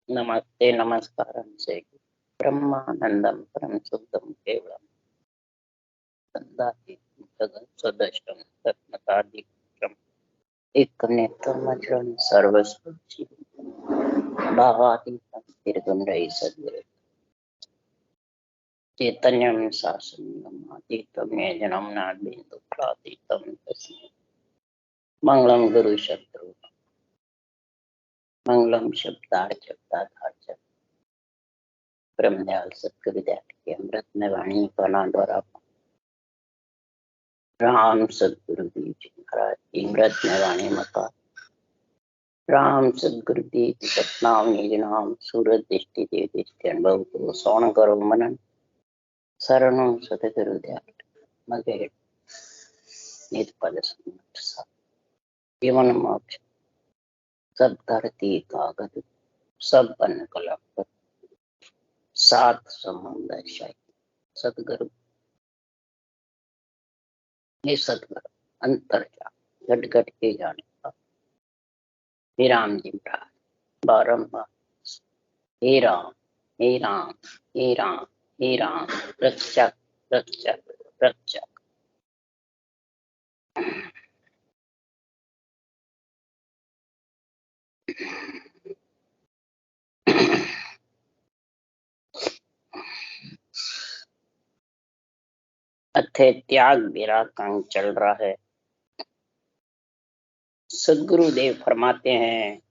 नमस्ते नमस्कारं से ब्रह्मानंदं परम शुद्धं केवलम् सदातीतं सदृष्टं तत्मतादित्रम् एकनेत्रम् अजरं सर्वस्वजीवं भावातीतं निर्गुणैः सद्गुरुं चैतन्यं शासनम् अतीतं ज्ञानं नादबिन्दुक्रातीतं तस्मै मंगलम गुरु शत्रु मंगलम शब्दार्थ ब्रह्मदयाल सतगुरु विद्यार्थी के अमृत में वाणी कला द्वारा राम सतगुरु देव जी महाराज की अमृत में वाणी मका राम सतगुरु देव सतनाम निज नाम सूरत दृष्टि देव दृष्टि अनुभव को सौण करो मनन शरणों सतगुरु दयाल मगे निज पद सम्मत जीवन मोक्ष सब धरती कागज सब बन कलप सात समुंदर शाही सतगुरु सतगुरु अंतर्जा घट घट के जाने का राम जी महाराज बारम्बार हे राम हे राम हे राम हे राम रक्षक रक्षक रक्षक। अथे त्याग विराग का अंग चल रहा है। सदगुरुदेव फरमाते हैं,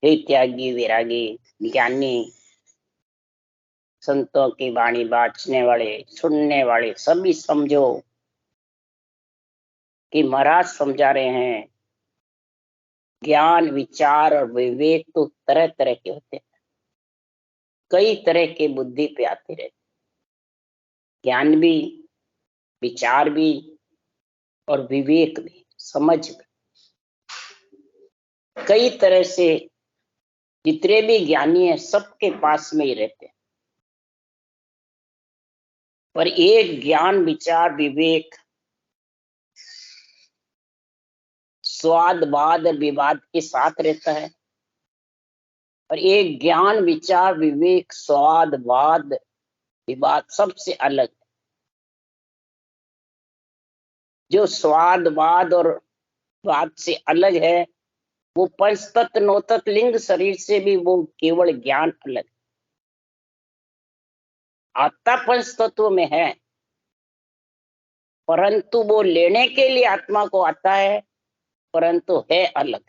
हे त्यागी विरागी ज्ञानी संतों की वाणी बाँचने वाले सुनने वाले सभी समझो कि महाराज समझा रहे हैं ज्ञान विचार और विवेक तो तरह तरह के होते हैं, कई तरह के बुद्धि पे आते रहते, ज्ञान भी विचार भी और विवेक भी समझ भी, कई तरह से जितने भी ज्ञानी है सबके पास में ही रहते हैं। पर एक ज्ञान विचार विवेक स्वाद वाद विवाद के साथ रहता है, और एक ज्ञान विचार विवेक स्वाद वाद विवाद सबसे अलग है। जो स्वाद वाद और वाद से अलग है वो पंचतत्व नौतत्व लिंग शरीर से भी वो केवल ज्ञान अलग है। आत्मा पंचतत्व में है परंतु वो लेने के लिए आत्मा को आता है, परंतु है अलग,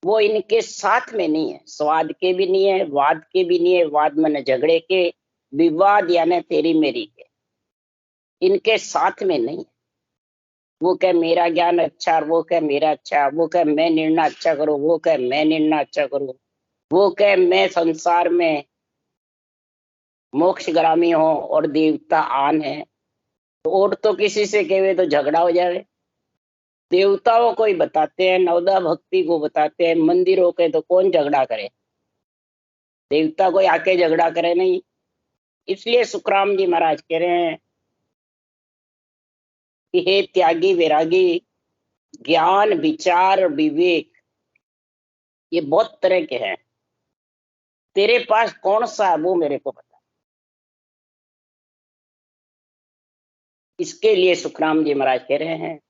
वो इनके साथ में नहीं है। स्वाद के भी नहीं है, वाद के भी नहीं है, वाद मन झगड़े के, विवाद यानी तेरी मेरी के, इनके साथ में नहीं है। वो कह मेरा ज्ञान अच्छा, वो कह मेरा अच्छा, वो कह मैं निर्णय अच्छा करूं, वो कह मैं निर्णय अच्छा करूं, वो कह मैं संसार में मोक्षगामी हो और देवता आन है। तो और तो किसी से कहे तो झगड़ा हो जाए। देवताओं को ही बताते हैं, नवदा भक्ति को बताते हैं, मंदिरों के तो कौन झगड़ा करे, देवता कोई आके झगड़ा करे नहीं। इसलिए सुखराम जी महाराज कह रहे हैं कि हे त्यागी वैरागी ज्ञान विचार विवेक ये बहुत तरह के हैं, तेरे पास कौन सा है वो मेरे को बता। इसके लिए सुखराम जी महाराज कह रहे हैं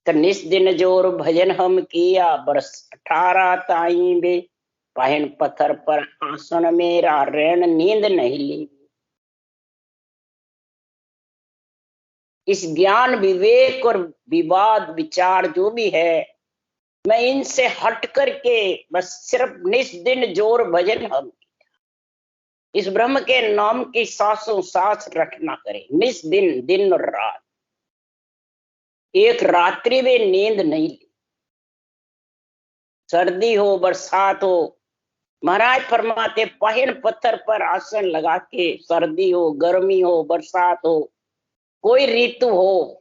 निस दिन जोर भजन हम किया बरस 18 ताई बे पहन पत्थर पर आसन मेरा रैन नींद नहीं ली। इस ज्ञान विवेक और विवाद विचार जो भी है मैं इनसे हट करके बस सिर्फ निस दिन जोर भजन हम इस ब्रह्म के नाम की सांसों सांस रटना करे। निस दिन दिन और रात, एक रात्रि में नींद नहीं ली, सर्दी हो बरसात हो। महाराज फरमाते पहन पत्थर पर आसन लगा के, सर्दी हो गर्मी हो बरसात हो कोई ऋतु हो,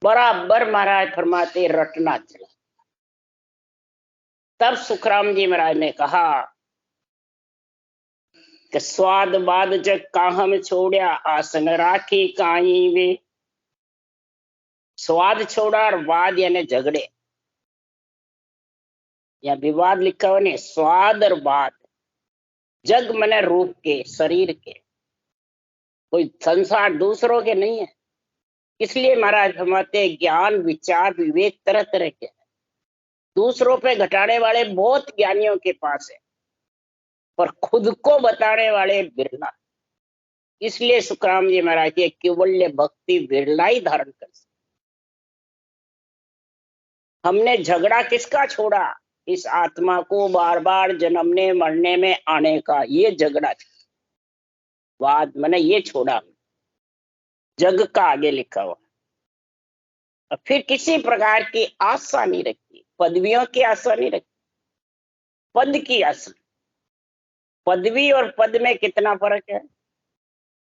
बराबर महाराज फरमाते रटना चला। तब सुखराम जी महाराज ने कहा कि स्वाद बाद जग काहम छोड़ा आसन राखी काई वे। स्वाद छोड़ा और वाद यानी झगड़े या विवाद लिखा हुआ नहीं, स्वाद और वाद। जग मने रूप के, शरीर के, कोई संसार दूसरों के नहीं है। इसलिए महाराज फरमाते ज्ञान विचार विवेक तरह तरह के हैं। दूसरों पे घटाने वाले बहुत ज्ञानियों के पास है, पर खुद को बताने वाले बिरला। इसलिए सुखराम जी महाराज के केवल्य भक्ति बिरला ही धारण कर सकते। हमने झगड़ा किसका छोड़ा? इस आत्मा को बार बार जन्मने मरने में आने का, ये झगड़ा वाद मैंने ये छोड़ा। जग का आगे लिखा हुआ। और फिर किसी प्रकार की आशा नहीं रखी, पदवियों की आशा नहीं रखी, पद की आशा। पदवी और पद में कितना फर्क है?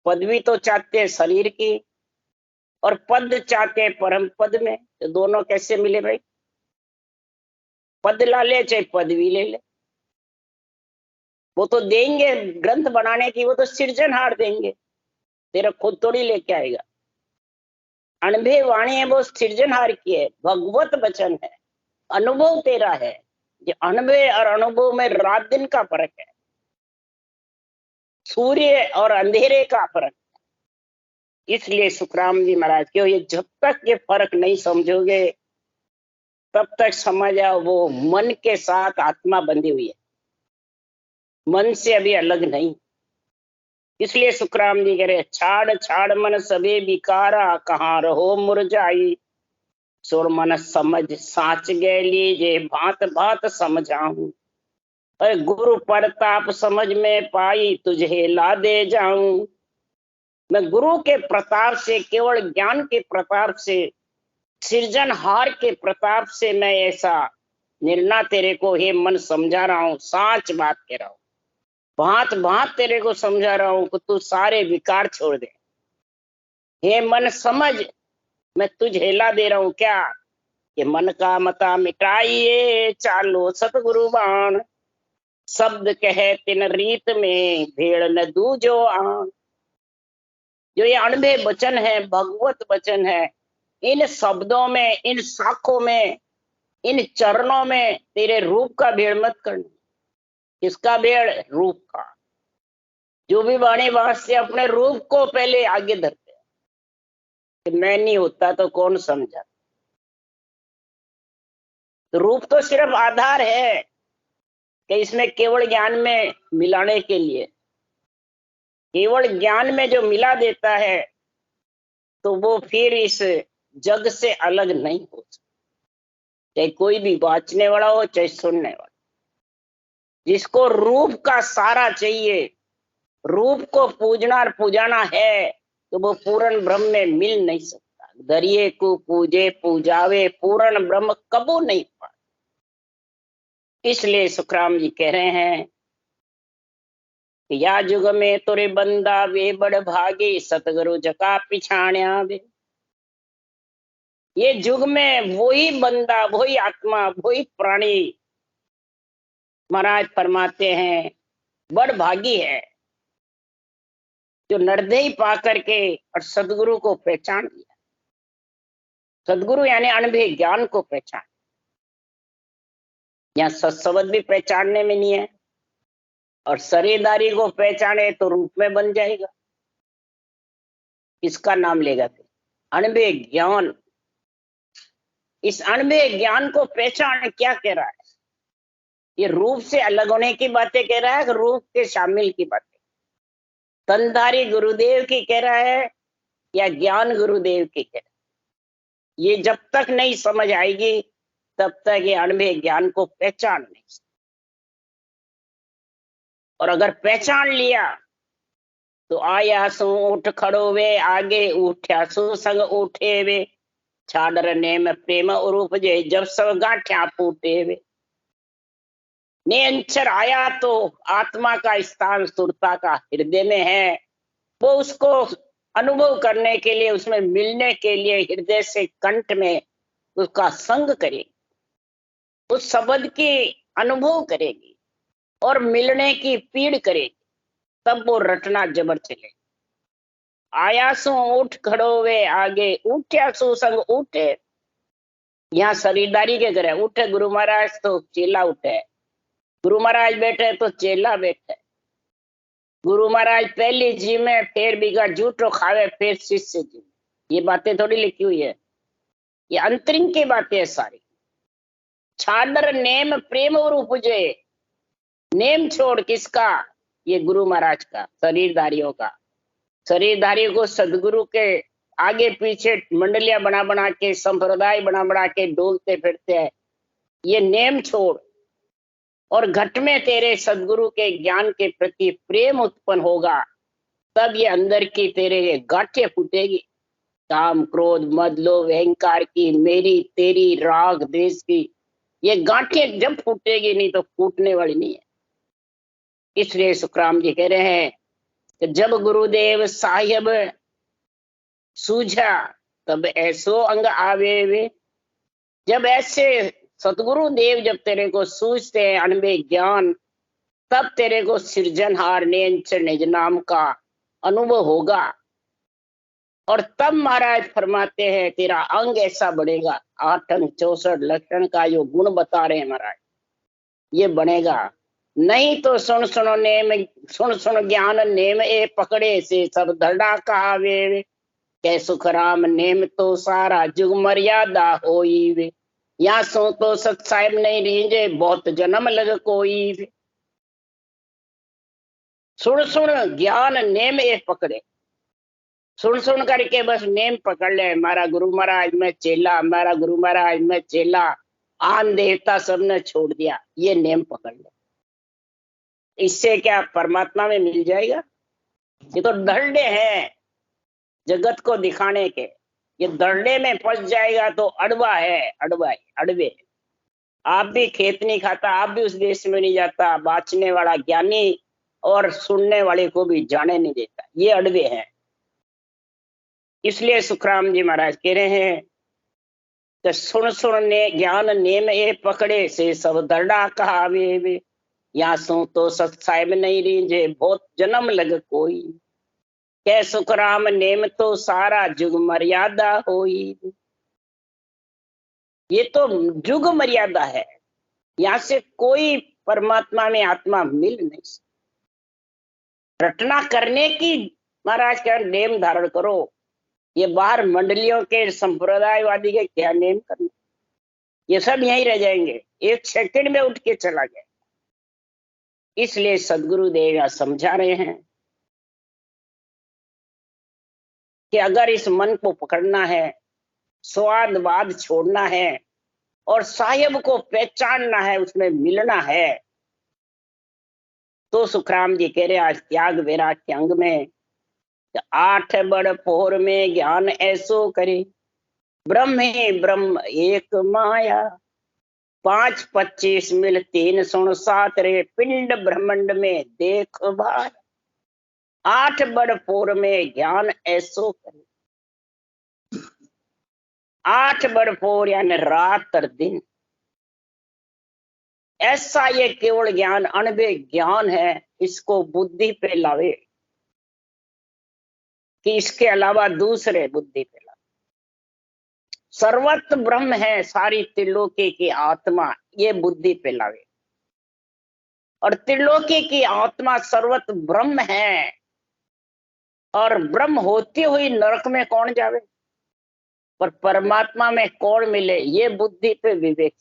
पदवी तो चाहते हैं शरीर की, और पद चाहते हैं परम पद में। तो दोनों कैसे मिले भाई? पद ला ले चाहे पदवी ले ले, वो तो देंगे ग्रंथ बनाने की, वो तो सृजनहार देंगे, तेरा खुद थोड़ी लेके आएगा। अनुभव वाणी है वो सृजनहार की है, भगवत वचन है, अनुभव तेरा है। ये अनुभव और अनुभव में रात दिन का फर्क है, सूर्य और अंधेरे का फर्क है। इसलिए सुखराम जी महाराज क्यों, ये जब तक ये फर्क नहीं समझोगे तब तक समझ आओ वो मन के साथ आत्मा बंधी हुई है, मन से अभी अलग नहीं। इसलिए सुखराम जी कह रहे छाड़ छाड़ मन सभी विकारा, कहाँ रहो मुरझाई। सुर मन समझ साच गए लीजे, भांत भांत समझाऊं। अरे गुरु प्रताप समझ में पाई, तुझे ला दे जाऊं। मैं गुरु के प्रताप से, केवल ज्ञान के प्रताप से, सृजनहार के प्रताप से मैं ऐसा निर्णय तेरे को हे मन समझा रहा हूं, साच बात कह रहा हूं। भांत भांत तेरे को समझा रहा हूं कि तू सारे विकार छोड़ दे। हे मन समझ, मैं तुझे ला दे रहा हूं क्या? कि मन का मता मिटाइए, चालो सतगुरु बाण। शब्द कहे तिन रीत में, भेड़ न दूजो आन। जो ये अनुभव वचन है, भगवत वचन है, इन शब्दों में, इन शाखों में, इन चरणों में तेरे रूप का भेड़ मत करना। किसका भेड़? रूप का। जो भी वाणी वास्य अपने रूप को पहले आगे धरते हैं कि मैं नहीं होता तो कौन समझा। तो रूप तो सिर्फ आधार है कि इसमें केवल ज्ञान में मिलाने के लिए, केवल ज्ञान में जो मिला देता है तो वो फिर इस जग से अलग नहीं हो सकता, चाहे कोई भी बांचने वाला हो चाहे सुनने वाला। जिसको रूप का सारा चाहिए, रूप को पूजना और पूजाना है, तो वो पूर्ण ब्रह्म में मिल नहीं सकता। दरिये को पूजे पूजावे, पूर्ण ब्रह्म कबू नहीं पा। इसलिए सुखराम जी कह रहे हैं कि या जुग में तुरे बंदा वे बड़ भागे, सतगुरु जका पिछाण्या वे। ये जुग में वही बंदा, वही आत्मा, वही प्राणी महाराज फरमाते हैं बड़ भागी है जो निर्दयी पा करके और सदगुरु को पहचान लिया। सदगुरु यानी अनुभव ज्ञान को पहचान। यहाँ सत्सबद भी पहचानने में नहीं है, और शरीरदारी को पहचाने तो रूप में बन जाएगा। इसका नाम लेगा फिर अनुभव ज्ञान। इस अनुभव ज्ञान को पहचान क्या कह रहा है? ये रूप से अलग होने की बातें कह रहा है कि रूप के शामिल की बातें? तनधारी गुरुदेव की कह रहा है या ज्ञान गुरुदेव की कह रहा है? ये जब तक नहीं समझ आएगी तब तक ये अनुभव ज्ञान को पहचान नहीं सकते। और अगर पहचान लिया तो आया सु उठ खड़ो वे, आगे उठ्या सु संग उठे वे। छाडर नेम प्रेम उरूप जे, जब सब गांठ्या फूटे वे। निरंतर आया तो आत्मा का स्थान सुरता का हृदय में है। वो उसको अनुभव करने के लिए, उसमें मिलने के लिए हृदय से कंठ में उसका संग करेगी, उस शब्द की अनुभव करेगी और मिलने की पीड़ करेगी। तब वो रटना जबर चले। आया सो उठ खड़ो वे आगे, उठ्या सो संग उठे। यहाँ शरीरदारी के करे, उठे गुरु महाराज तो चेला उठे, गुरु महाराज बैठे तो चेला बैठे। गुरु महाराज पहली जी में फिर बिगा जूठो खावे फिर शिष्य जी। ये बातें थोड़ी लिखी हुई है, ये अंतरिंग की बातें है सारी। छाडर नेम प्रेम और उपजे, नेम छोड़ किसका? ये गुरु महाराज का, शरीरधारियों का। शरीरधारियों को सदगुरु के आगे पीछे मंडलियां बना बना के, संप्रदाय बना बना के डोलते फिरते हैं। ये नेम छोड़ और घट में तेरे सदगुरु के ज्ञान के प्रति प्रेम उत्पन्न होगा, तब ये अंदर की तेरे ये गांठें फूटेगी। काम क्रोध मद लोभ अहंकार की, मेरी तेरी राग द्वेष की, ये गांठें जब फूटेगी, नहीं तो फूटने वाली नहीं है। इसलिए सुखराम जी कह रहे हैं कि जब गुरुदेव साहिब सूझा तब ऐसो अंग आवे वे। जब ऐसे सतगुरु देव जब तेरे को सूझते हैं अनबे ज्ञान, तब तेरे को सृजनहार निज नाम का अनुभव होगा। और तब महाराज फरमाते हैं तेरा अंग ऐसा बढ़ेगा। 8 अंग 64 लक्षण का जो गुण बता रहे हैं महाराज, ये बनेगा। नहीं तो सुन सुनो नेम, सुन सुन ज्ञान नेम ए पकड़े से सब धड़ा कहावे। कै सुख राम नेम तो सारा जुग मर्यादा होई वे। या सो तो सत साहिब नहीं रींजे, बहुत जन्म लग कोई वे। सुन सुन ज्ञान नेम ए पकड़े, सुन सुन करके बस नेम पकड़ ले, हमारा गुरु महाराज में चेला, हमारा गुरु महाराज में चेला, आन देवता सबने छोड़ दिया, ये नेम पकड़ ले। इससे क्या परमात्मा में मिल जाएगा? ये तो दरड़े हैं जगत को दिखाने के। ये दरड़े में फंस जाएगा तो अड़वा है, अड़वा अड़वे। आप भी खेत नहीं खाता, आप भी उस देश में नहीं जाता, बाँचने वाला ज्ञानी और सुनने वाले को भी जाने नहीं देता, ये अड़वे हैं। इसलिए सुखराम जी महाराज कह रहे हैं कि सुन सुन ने ज्ञान नेम ए पकड़े से सब दरड़ा कहावे वे। या सो तो सत साहिब नहीं रींझे, बहुत जन्म लग कोई। कै सुख राम नेम तो सारा जुग मर्यादा होई। ये तो जुग मर्यादा है, यहाँ से कोई परमात्मा में आत्मा मिल नहीं सकती। रटना करने की महाराज का नेम धारण करो। ये बाहर मंडलियों के संप्रदायवादी के क्या नेम करने, ये सब यहीं रह जाएंगे, 1 सेकंड में उठ के चला गया। इसलिए सदगुरु देव समझा रहे हैं कि अगर इस मन को पकड़ना है, स्वादवाद छोड़ना है और साहिब को पहचानना है, उसमें मिलना है, तो सुखराम जी कह रहे आज त्याग वैराग्य अंग में 8 बड़ पोर में ज्ञान ऐसो करे। ब्रह्म ही ब्रह्म एक माया, 5 25 मिल 3 सुन 7 रे, पिंड ब्रह्मांड में देख भार। 8 बड़ पोर में ज्ञान ऐसो करे। 8 बड़ पोर यानी रात और दिन, ऐसा ये केवल ज्ञान अनबे ज्ञान है। इसको बुद्धि पे लावे कि इसके अलावा दूसरे बुद्धि पे लावे। सर्वत्र ब्रह्म है, सारी त्रिलोकी की आत्मा, ये बुद्धि पे लावे। और त्रिलोकी की आत्मा सर्वत्र ब्रह्म है, और ब्रह्म होती हुई नरक में कौन जावे, पर परमात्मा में कौन मिले, ये बुद्धि पे विवेक।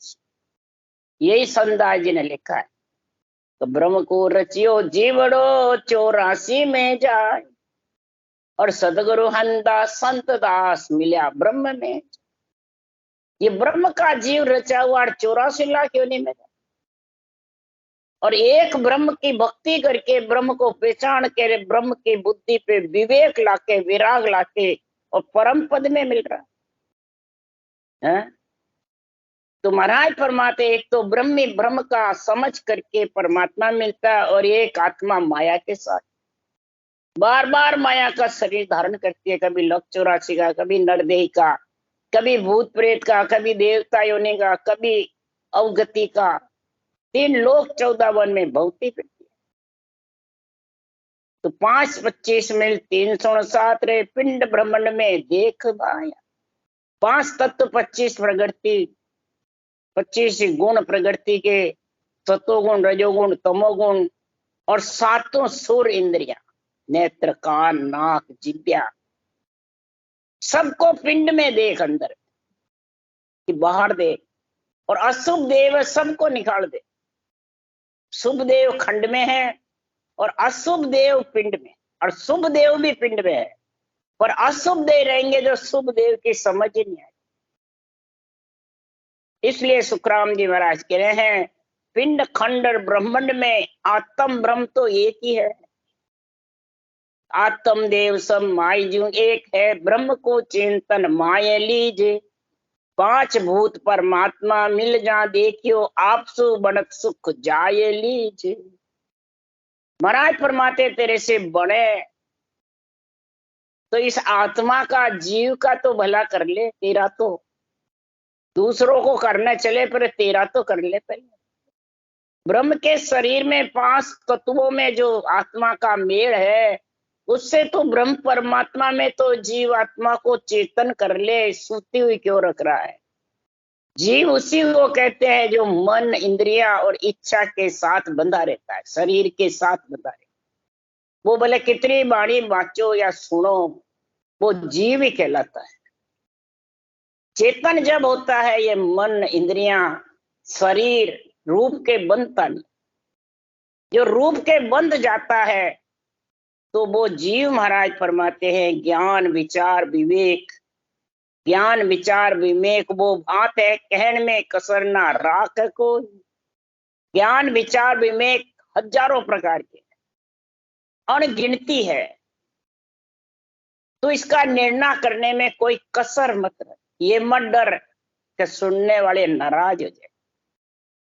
यही संदास जी ने लिखा है, तो ब्रह्म को रचियो जीवड़ो 84 में जाए, और सदगुरु हंदास संत दास मिला ब्रह्म में। ये ब्रह्म का जीव रचा हुआ 84 लाख योनि में, और एक ब्रह्म की भक्ति करके, ब्रह्म को पहचान के, ब्रह्म की बुद्धि पे विवेक लाके, विराग लाके, और परम पद में मिल रहा है। तो महाराज फरमाते एक तो ब्रह्मी ब्रह्म का समझ करके परमात्मा मिलता है, और एक आत्मा माया के साथ बार बार माया का शरीर धारण करती है, कभी लक 84 का, कभी नरदेह का, कभी भूत प्रेत का, कभी देवता योनि का, कभी अवगति का। 3 लोक 14 वन में भौती फिरती है। तो 5-25 मिल 359 रे पिंड ब्रह्मांड में देख भाया। 5 तत्व 25 प्रकृति, 25 गुण प्रकृति के, सतोगुण रजोगुण तमोगुण, और 7 सुर इंद्रियां, नेत्र कान नाक जिह्वा, सबको पिंड में देख, अंदर कि बाहर देख। और अशुभ देव सबको निकाल दे। शुभ देव खंड में है और अशुभ देव पिंड में, और शुभ देव भी पिंड में है, पर अशुभ देव रहेंगे जो शुभ देव की समझ ही नहीं आए। इसलिए सुखराम जी महाराज कह रहे हैं पिंड खंड और ब्रह्मांड में आत्म ब्रह्म तो एक ही है। आत्म देव सब माय जू एक है, ब्रह्म को चिंतन माय लीजे। 5 भूत परमात्मा मिल जा देखियो, आपसु बनत सुख जाय लीजे। महाराज फरमाते तेरे से बड़े तो इस आत्मा का, जीव का तो भला कर ले, तेरा तो दूसरों को करना चले पर तेरा तो कर ले पहले। ब्रह्म के शरीर में 5 तत्वों में जो आत्मा का मेल है, उससे तो ब्रह्म परमात्मा में तो जीव आत्मा को चेतन कर ले, सूती हुई क्यों रख रहा है। जीव उसी को कहते हैं जो मन इंद्रिया और इच्छा के साथ बंधा रहता है, शरीर के साथ बंधा रहता है। वो भले कितनी बाणी बाँचो या सुनो, वो जीव ही कहलाता है। चेतन जब होता है ये मन इंद्रियां शरीर रूप के बंधता नहीं। जो रूप के बंध जाता है तो वो जीव महाराज फरमाते हैं ज्ञान विचार विवेक। ज्ञान विचार विवेक वो बात है कहन में कसर ना राख कोई। ज्ञान विचार विवेक हजारों प्रकार के अनगिनती है, तो इसका निर्णय करने में कोई कसर मत रख। ये मत डर कि सुनने वाले नाराज हो जाए।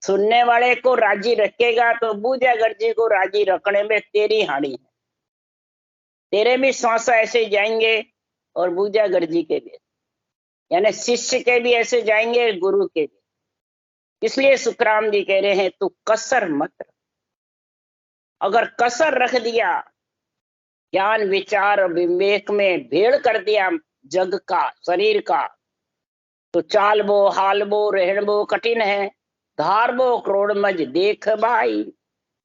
सुनने वाले को राजी रखेगा तो बूझागर जी को राजी रखने में तेरी हानि है। तेरे भी श्वास ऐसे जाएंगे और बूझागर जी के भी, यानी शिष्य के भी ऐसे जाएंगे, गुरु के भी। इसलिए सुखराम जी कह रहे हैं तू कसर मत रख। अगर कसर रख दिया, ज्ञान विचार विवेक में भेड़ कर दिया जग का शरीर का, तो चालबो हालबो रहनबो कठिन है। धारबो करोड़ मज देख भाई।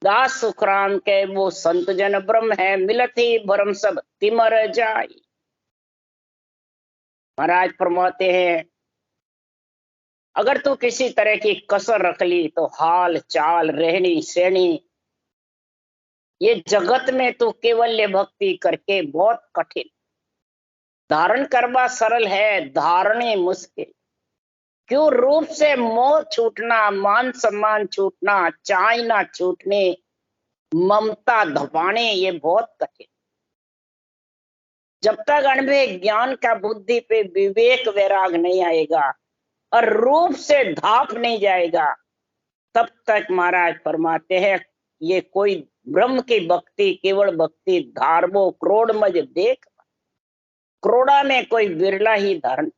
दास सुखराम के वो संत जन ब्रह्म है, मिलत ही भरम सब तिमर जाई। महाराज फरमाते हैं अगर तू किसी तरह की कसर रख ली तो हाल चाल रहनी सहनी, ये जगत में तो केवल्य भक्ति करके बहुत कठिन। धारण करवा सरल है, धारणे मुश्किल। क्यों? रूप से मोह छूटना, मान सम्मान छूटना, चाय ना छूटने, ममता धपाने, ये बहुत कठिन। जब तक अनुभव ज्ञान का बुद्धि पे विवेक वैराग नहीं आएगा और रूप से धाप नहीं जाएगा, तब तक महाराज फरमाते हैं ये कोई ब्रह्म की भक्ति, केवल भक्ति धारबो करोड़ मज देख। करोड़ा में कोई बिरला ही धारण,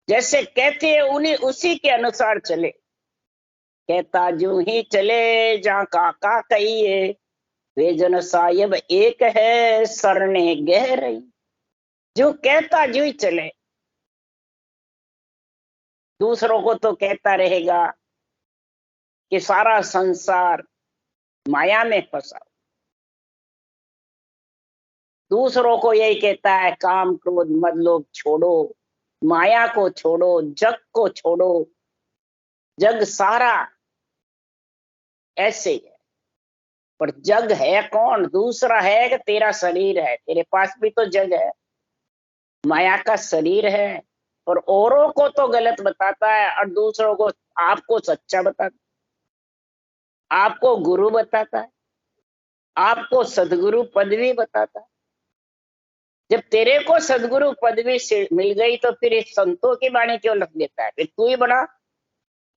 जैसे कहते हैं उन्हीं उसी के अनुसार चले। कहता जू ही चले जहाँ काका कहिए, वे जन साहिब एक है सरने गहरई। जो कहता जो ही चले, दूसरों को तो कहता रहेगा कि सारा संसार माया में फंसा। दूसरों को यही कहता है काम क्रोध मद लोभ छोड़ो, माया को छोड़ो, जग को छोड़ो। जग सारा ऐसे है, पर जग है कौन? दूसरा है कि तेरा शरीर है। तेरे पास भी तो जग है, माया का शरीर है, और औरों को तो गलत बताता है और दूसरों को आपको सच्चा बताता, आपको गुरु बताता है, आपको सदगुरु पदवी बताता है। जब तेरे को सदगुरु पदवी से मिल गई तो फिर इस संतों की वाणी क्यों लिख देता है? फिर तू ही बना।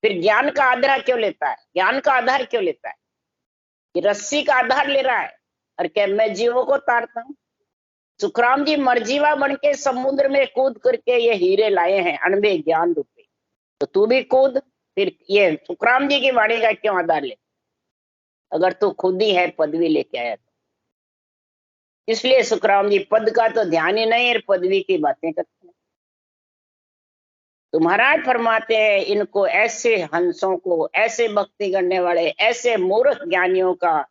फिर ज्ञान का आधार क्यों लेता है? ज्ञान का आधार क्यों लेता है? कि रस्सी का आधार ले रहा है और क्या मैं जीवों को तारता हूं? सुखराम जी मरजीवा बन के समुद्र में कूद करके ये हीरे लाए हैं अनबे ज्ञान रूपी, तो तू भी कूद। फिर ये सुखराम जी की वाणी का क्यों आधार ले? अगर तू खुद ही है पदवी लेके आया तो। इसलिए सुखराम जी पद का तो ध्यान ही नहीं और पदवी की बातें करते हैं। तो महाराज फरमाते हैं इनको, ऐसे हंसों को, ऐसे भक्ति करने वाले, ऐसे मूर्ख ज्ञानियों का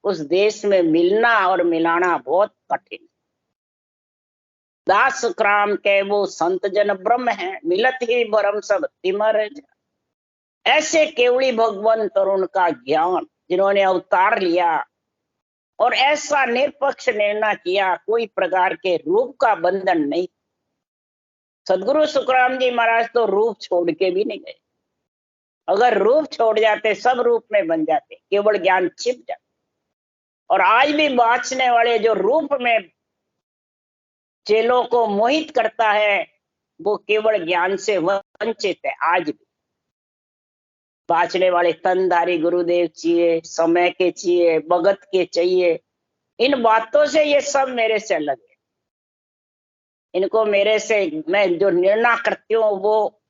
उस देश में मिलना और मिलाना बहुत कठिन। दास सुखराम के वो संत जन ब्रह्म है, मिलत ही ब्रह्म सब तिमर। ऐसे केवली भगवंत और उनका ज्ञान जिन्होंने अवतार लिया और ऐसा निरपक्ष निर्णय किया, कोई प्रकार के रूप का बंधन नहीं। सदगुरु सुखराम जी महाराज तो रूप छोड़ के भी नहीं गए। अगर रूप छोड़ जाते सब रूप में बन जाते, केवल ज्ञान छिप जाता। और आज भी बाँचने वाले जो रूप में चेलों को मोहित करता है, वो केवल ज्ञान से वंचित है। आज भी बाँचने वाले तनधारी गुरुदेव चाहिए, समय के चाहिए, भगत के चाहिए। इन बातों से ये सब मेरे से अलग है। इनको मेरे से, मैं जो निर्णय करती हूँ वो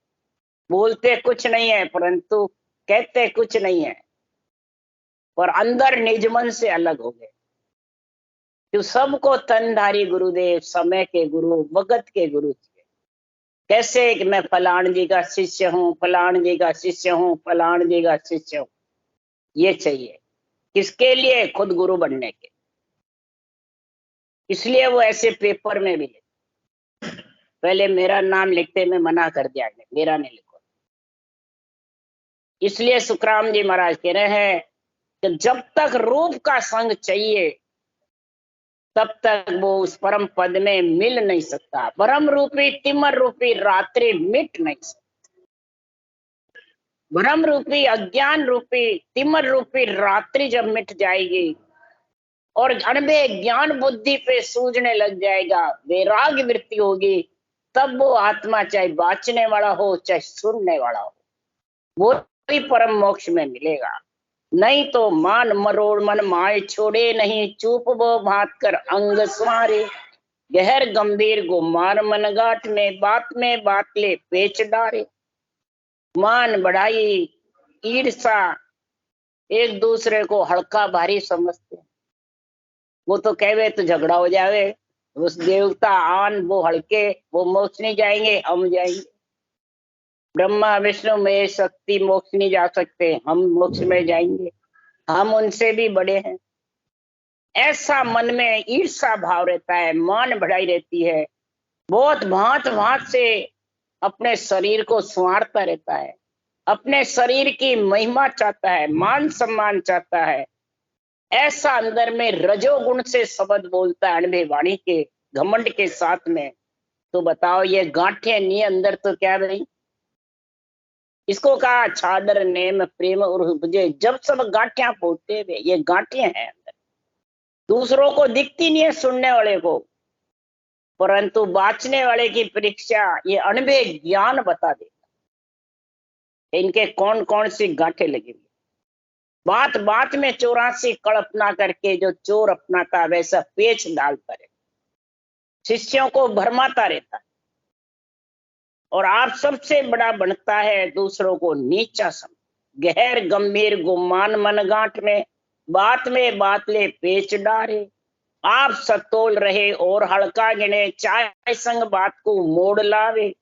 बोलते कुछ नहीं है परंतु कहते कुछ नहीं है, पर अंदर निजमन से अलग हो गए। तो सबको तनधारी गुरुदेव, समय के गुरु, भगत के गुरु चाहिए। कैसे कि मैं फलान जी का शिष्य हूँ, फलान जी का शिष्य हूँ, फलान जी का शिष्य हूँ, ये चाहिए। किसके लिए? खुद गुरु बनने के। इसलिए वो ऐसे पेपर में भी पहले मेरा नाम लिखते में मना कर दिया, मेरा नहीं लिखो। इसलिए सुखराम जी महाराज कह रहे हैं कि जब तक रूप का संग चाहिए तब तक वो उस परम पद में मिल नहीं सकता। परम रूपी तिमर रूपी रात्रि मिट नहीं सकती। भ्रम रूपी, अज्ञान रूपी, तिमर रूपी रात्रि जब मिट जाएगी और अनबे ज्ञान बुद्धि पे सूझने लग जाएगा, वैराग्य वृत्ति होगी, तब वो आत्मा चाहे बाँचने वाला हो चाहे सुनने वाला हो, वो भी परम मोक्ष में मिलेगा। नहीं तो मान मरोड़ मन माए छोड़े, नहीं चूप वो भात कर अंग स्वारे। गहर गंभीर गुमान मन गाठ में बात ले पेच डारे। मान बढ़ाई, ईर्षा, एक दूसरे को हल्का भारी समझते हैं। वो तो कहवे तो झगड़ा हो जावे, उस देवता आन वो हल्के, वो मोक्ष नहीं जाएंगे, हम जाएंगे। ब्रह्मा विष्णु में शक्ति मोक्ष नहीं जा सकते, हम मोक्ष में जाएंगे, हम उनसे भी बड़े हैं। ऐसा मन में ईर्षा भाव रहता है, मान बढ़ाई रहती है, बहुत भांत भांत से अपने शरीर को संवारता रहता है, अपने शरीर की महिमा चाहता है, मान सम्मान चाहता है। ऐसा अंदर में रजोगुण से शब्द बोलता है अणबे वाणी के घमंड के साथ में। तो बताओ ये गांठें नहीं अंदर तो क्या भाई? इसको कहा छाडर नेम प्रेम और उपजे। जब सब गांठियां फूटते हुए, ये गांठें हैं अंदर, दूसरों को दिखती नहीं है सुनने वाले को, परंतु बाँचने वाले की परीक्षा ये अणबे ज्ञान बता देगा इनके कौन कौन सी गांठें लगी हुई। बात बात में 84 कड़ अपना करके जो चोर अपनाता वैसा पेच डालता रहता, शिष्यों को भरमाता रहता है और आप सबसे बड़ा बनता है दूसरों को नीचा समझ। गहर गंभीर गुमान मन गांठ में बात ले पेच डारे। आप सतोल रहे और हल्का गिने, चाय संग बात को मोड़ लावे।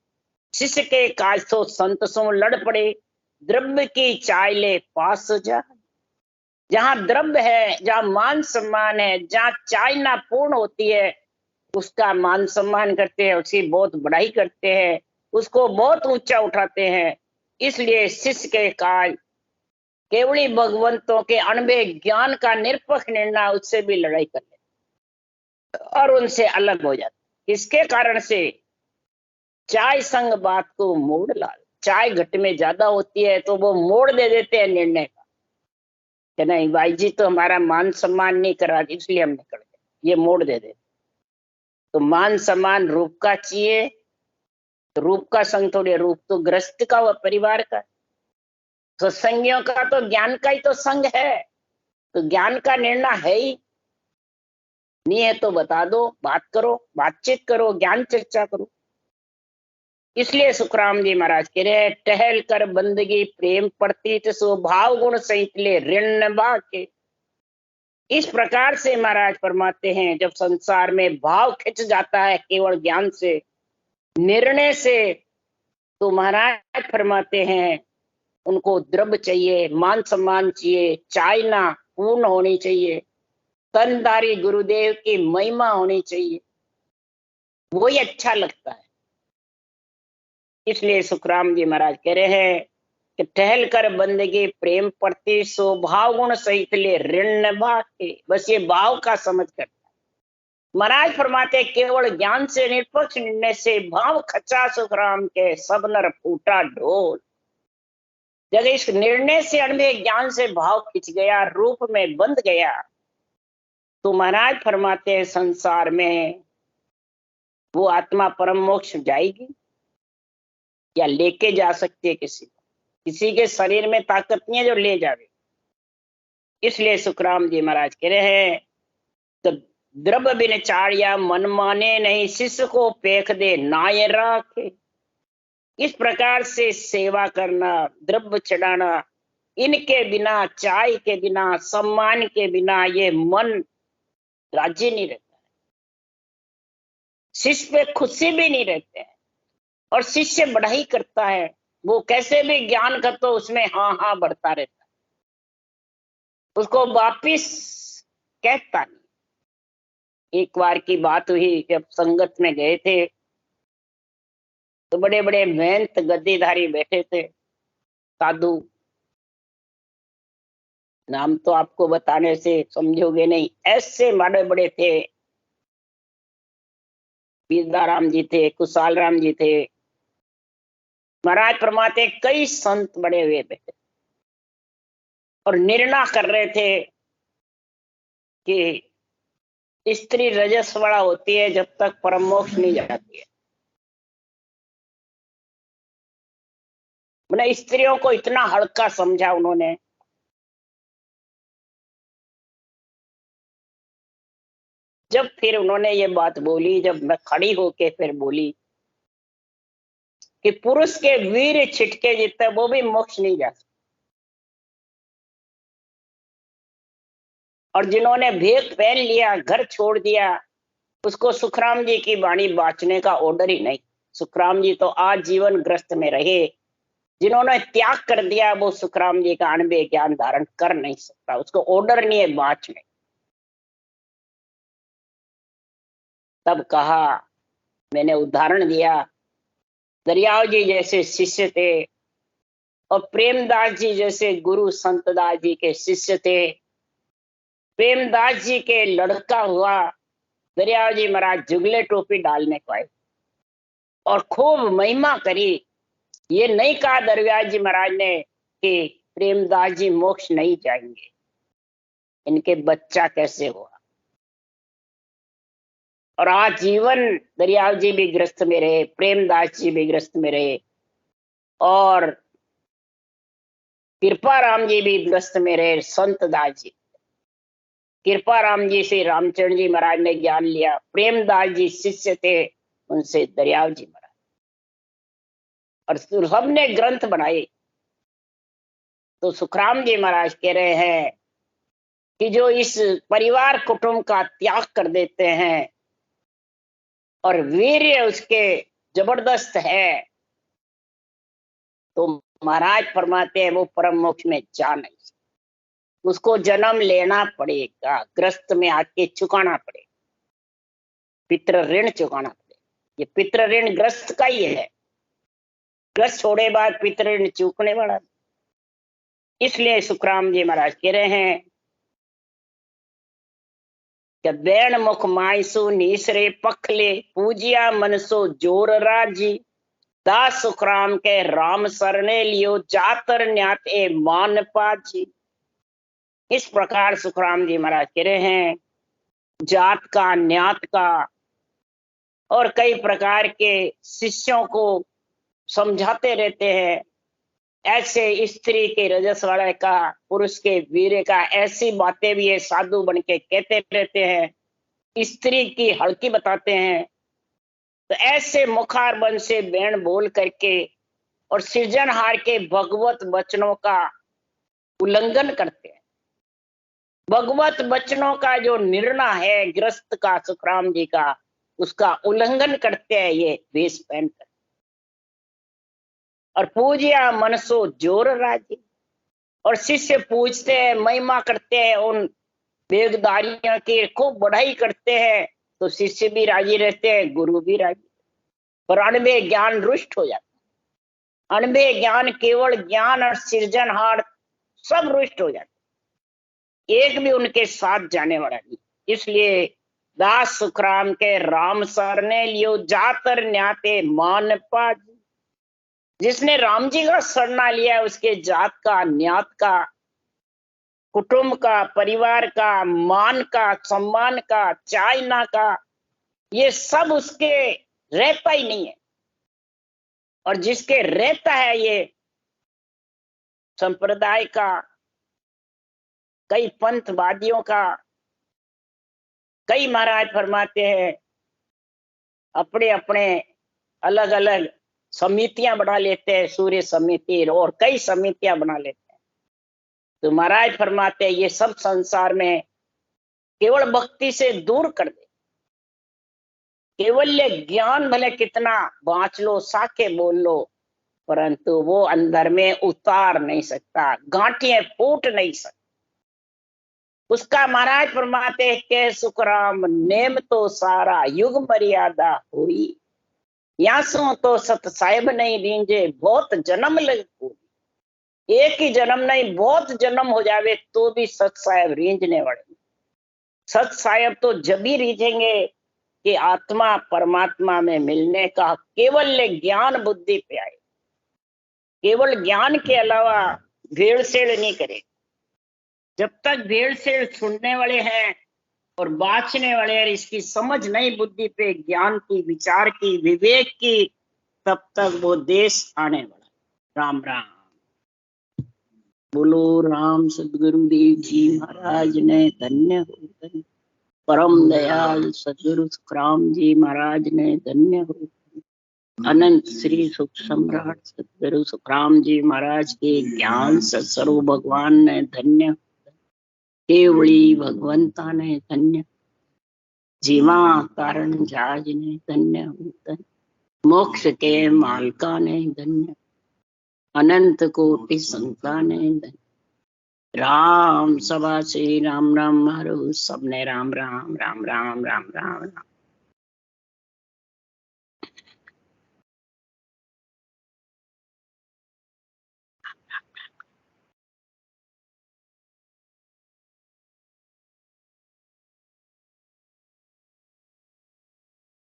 शिष्य के काज तो संत सो लड़ पड़े, द्रव्य की चाय ले पास जा। जहां द्रव्य है, जहां मान सम्मान है, जहां चाय ना पूर्ण होती है, उसका मान सम्मान करते हैं, उसकी बहुत बड़ाई करते हैं, उसको बहुत ऊंचा उठाते हैं। इसलिए शिष्य के काज केवली भगवंतों के अणबे ज्ञान का निरपक्ष निर्णय उससे भी लड़ाई कर ले और उनसे अलग हो जाते। इसके कारण से चाय संग बात को मोड़ ला। चाय घट में ज्यादा होती है तो वो मोड़ दे देते हैं निर्णय का कि नहीं भाई जी तो हमारा मान सम्मान नहीं करा, इसलिए हम निकल गए, ये मोड़ दे देते। तो मान सम्मान रूप का चाहिए, तो रूप का संग थोड़े, रूप तो ग्रस्त का व परिवार का, तो संगियों का तो ज्ञान का ही तो संग है, तो ज्ञान का निर्णय है ही नहीं है तो बता दो, बात करो, बातचीत करो, ज्ञान चर्चा करो। इसलिए सुखराम जी महाराज कह रहे हैं, टहल कर बंदगी प्रेम प्रतीत स्वभाव गुण सहित ले ऋण बा के। इस प्रकार से महाराज फरमाते हैं, जब संसार में भाव खिंच जाता है केवल ज्ञान से, निर्णय से, तो महाराज फरमाते हैं उनको द्रव्य चाहिए, मान सम्मान चाहिए, चाइना पूर्ण होनी चाहिए, तनधारी गुरुदेव की महिमा होनी चाहिए, वही अच्छा लगता है। इसलिए सुखराम जी महाराज कह रहे हैं कि टहल कर बंदगी प्रेम प्रति स्वभाव गुण सहित ले ऋण निभा के, बस ये भाव का समझ कर। महाराज फरमाते केवल ज्ञान से निष्पक्ष निर्णय से भाव खचा सुखराम के, सब नर फूटा ढोल। जब इस निर्णय से अनुभव ज्ञान से भाव खिंच गया, रूप में बंध गया, तो महाराज फरमाते हैं संसार में वो आत्मा परम मोक्ष जाएगी या लेके जा सकती है किसी के शरीर में ताकत नहीं है जो ले जावे। इसलिए सुखराम जी महाराज कह रहे हैं तो द्रव्य बिन चाड़िया मन माने नहीं, शिष्य को पेख दे नाय राखे। इस प्रकार से सेवा करना, द्रव्य चढ़ाना, इनके बिना, चाय के बिना, सम्मान के बिना ये मन राजी नहीं रहता है। शिष्य पे खुशी भी नहीं रहते हैं, और शिष्य बढ़ाई करता है, वो कैसे भी ज्ञान कर तो उसमें हाँ हाँ बढ़ता रहता है, उसको वापिस कहता नहीं। एक बार की बात हुई, जब संगत में गए थे तो बड़े बड़े महंत गद्दीधारी बैठे थे, साधु, नाम तो आपको बताने से समझोगे नहीं, ऐसे बड़े बड़े थे। बीरदाराम जी थे, कुशाल राम जी थे, महाराज फरमाते कई संत बड़े हुए बैठे और निर्णय कर रहे थे कि स्त्री रजस्वला होती है जब तक परम मोक्ष नहीं जाती है। मैंने स्त्रियों को इतना हल्का समझा उन्होंने। जब फिर उन्होंने ये बात बोली, जब मैं खड़ी होके फिर बोली कि पुरुष के वीर छिटके जितने वो भी मोक्ष नहीं जा सकते, और जिन्होंने भेद पहन लिया, घर छोड़ दिया, उसको सुखराम जी की वाणी बांचने का ऑर्डर ही नहीं। सुखराम जी तो आजीवन ग्रस्त में रहे, जिन्होंने त्याग कर दिया वो सुखराम जी का अणबे ज्ञान धारण कर नहीं सकता, उसको ऑर्डर नहीं है बांचने। तब कहा, मैंने उदाहरण दिया, दरियाव जी जैसे शिष्य थे और प्रेमदास जी जैसे गुरु संतदास जी के शिष्य थे। प्रेमदास जी के लड़का हुआ, दरियाव जी महाराज जुगले टोपी डालने को आए और खूब महिमा करी। ये नहीं कहा दरियाव जी महाराज ने कि प्रेमदास जी मोक्ष नहीं जाएंगे, इनके बच्चा कैसे हुआ। और आजीवन दरियाव जी भी ग्रस्त में रहे, प्रेमदास जी भी ग्रस्त में रहे, और कृपा राम जी भी ग्रस्त में रहे। संत दास जी, कृपा राम जी से रामचरण जी महाराज ने ज्ञान लिया, प्रेमदास जी शिष्य थे, उनसे दरियाव जी महाराज, और सबने ग्रंथ बनाए। तो सुखराम जी महाराज कह रहे हैं कि जो इस परिवार कुटुंब का त्याग कर देते हैं और वीर्य उसके जबरदस्त है, तो महाराज फरमाते हैं वो परम मोक्ष में जा नहीं सकते, उसको जन्म लेना पड़ेगा, ग्रस्त में आके चुकाना पड़ेगा, पितृ ऋण चुकाना पड़ेगा। ये पितृ ऋण ग्रस्त का ही है, ग्रस्त छोड़े बाद पितृ ऋण चूकने वाला। इसलिए सुखराम जी महाराज कह रहे हैं कि बैण मुख मायसु नीसरे पखले, पूजिया मनसो जोर राजी, दास सुखराम के राम सरने लियो, जातर न्याते मान पाजी। इस प्रकार सुखराम जी महाराज कह रहे हैं जात का, न्यात का और कई प्रकार के शिष्यों को समझाते रहते हैं। ऐसे स्त्री के रजस वाले का, पुरुष के वीर का, ऐसी बातें भी ये साधु बन के कहते रहते हैं, स्त्री की हल्की बताते हैं। तो ऐसे मुखार बन से बैण बोल करके और सृजनहार के भगवत वचनों का उल्लंघन करते हैं, भगवत वचनों का जो निर्णय है गृहस्थ का, सुखराम जी का, उसका उल्लंघन करते हैं ये वेश पहनकर। और पूजिया मनसो जोर राजी, और शिष्य पूजते हैं, महिमा करते हैं उन वेदधारियों की, खूब बढ़ाई करते हैं, तो शिष्य भी राजी रहते हैं, गुरु भी राजी। पर अणबे ज्ञान रुष्ट हो जाता, अणबे ज्ञान, केवल ज्ञान और सृजनहार सब रुष्ट हो जाते, एक भी उनके साथ जाने वाला नहीं। इसलिए दास सुखराम के राम सर ने लियो जातर न्याते मान पाज, जिसने राम जी का सरना लिया उसके जात का, न्यात का, कुटुंब का, परिवार का, मान का, सम्मान का, चाइना का, ये सब उसके रहता ही नहीं है। और जिसके रहता है ये संप्रदाय का, कई पंथवादियों का, कई महाराज फरमाते हैं अपने अपने अलग अलग समितियां बना लेते हैं, सूर्य समिति और कई समितियां बना लेते हैं। तो महाराज फरमाते हैं ये सब संसार में केवल भक्ति से दूर कर दे। केवल ज्ञान भले कितना बांच लो, साके बोल लो, परंतु वो अंदर में उतार नहीं सकता, गांठियां फूट नहीं सकती। उसका महाराज फरमाते हैं के सुखराम नेम तो सारा युग मर्यादा हुई, यासों तो सत साहेब नहीं रींजे बहुत जन्म लग। एक ही जन्म नहीं, बहुत जन्म हो जावे तो भी सत साहेब रींजने वाले। सत साहेब तो जब ही रीझेंगे कि आत्मा परमात्मा में मिलने का केवल ज्ञान बुद्धि पे आए, केवल ज्ञान के अलावा भेड़सेड़ नहीं करे। जब तक भेड़सेड़ सुनने वाले हैं और बाँचने वाले हैं, इसकी समझ नहीं बुद्धि पे, ज्ञान की, विचार की, विवेक की, तब तक वो देश आने वाला। राम राम बोलो। राम सदगुरुदेव जी महाराज ने धन्य हो, धन्य। परम दयाल सदगुरु सुखराम जी महाराज ने धन्य हो। अनंत श्री सुख सम्राट सदगुरु सुखराम जी महाराज के ज्ञान सत्स्वरूप भगवान ने धन्य, केवड़ी भगवंता ने धन्य, जीवा कारण जहाज ने धन्य, मोक्ष के मालका ने धन्य, अनंत कोटि संता ने धन्य। राम सभा श्री राम राम मारो, सबने राम राम राम राम राम राम राम।